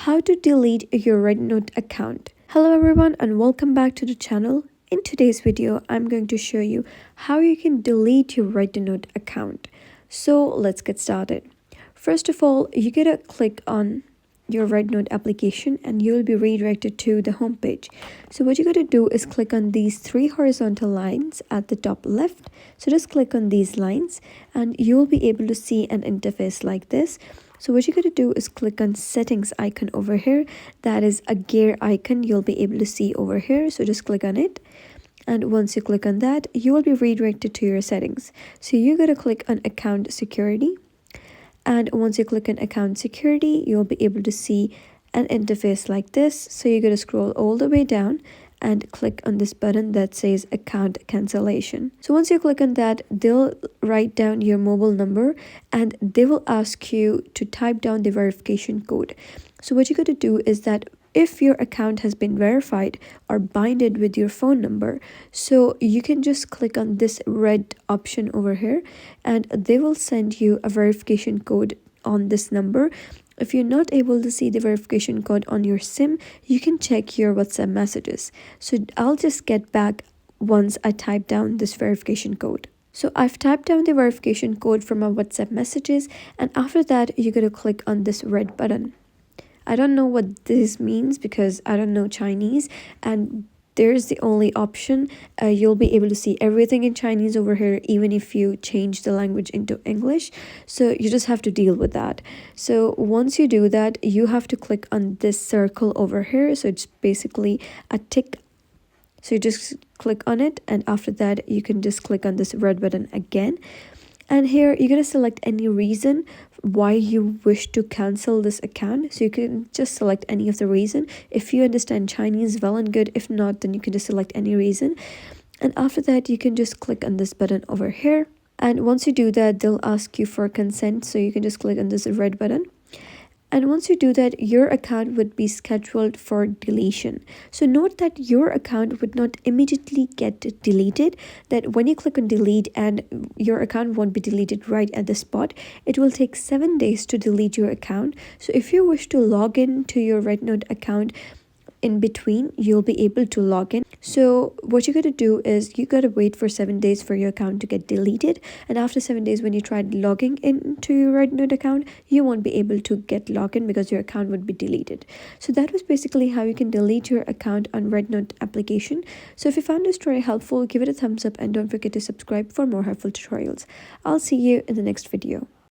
how to delete your REDnote account. Hello everyone and welcome back to the channel. In today's video, I'm going to show you how you can delete your REDnote account. So let's get started. First of all, you gotta click on your REDnote application and you'll be redirected to the home page. So what you gotta do is click on these three horizontal lines at the top left. So just click on these lines and you'll be able to see an interface like this. So what you gotta do is click on settings icon over here. That is a gear icon you'll be able to see over here. So just click on it. And once you click on that, you will be redirected to your settings. So you gotta click on account security. And once you click on account security, you'll be able to see an interface like this. So you're going to scroll all the way down and click on this button that says account cancellation. So once you click on that, they'll write down your mobile number and they will ask you to type down the verification code. So what you got to do is that if your account has been verified or binded with your phone number, so you can just click on this red option over here and they will send you a verification code on this number. If you're not able to see the verification code on your SIM, you can check your WhatsApp messages. So I'll just get back once I type down this verification code. So I've typed down the verification code from my WhatsApp messages, and after that, you're going to click on this red button. I don't know what this means because I don't know Chinese, and there's the only option. You'll be able to see everything in Chinese over here, even if you change the language into English. So you just have to deal with that. So once you do that, you have to click on this circle over here. So it's basically a tick. So you just click on it, and after that, you can just click on this red button again. And here you're going to select any reason why you wish to cancel this account. So you can just select any of the reason. If you understand Chinese, well and good. If not, then you can just select any reason. And after that, you can just click on this button over here. And once you do that, they'll ask you for consent. So you can just click on this red button. And once you do that, your account would be scheduled for deletion. So note that your account would not immediately get deleted. That when you click on delete and your account won't be deleted right at the spot, it will take 7 days to delete your account. So if you wish to log in to your REDnote account in between, you'll be able to log in. So what you got to do is you got to wait for 7 days for your account to get deleted, and after 7 days when you try logging into your REDnote account, you won't be able to get login because your account would be deleted. So that was basically how you can delete your account on REDnote application. So if you found this tutorial helpful, give it a thumbs up and don't forget to subscribe for more helpful tutorials. I'll see you in the next video.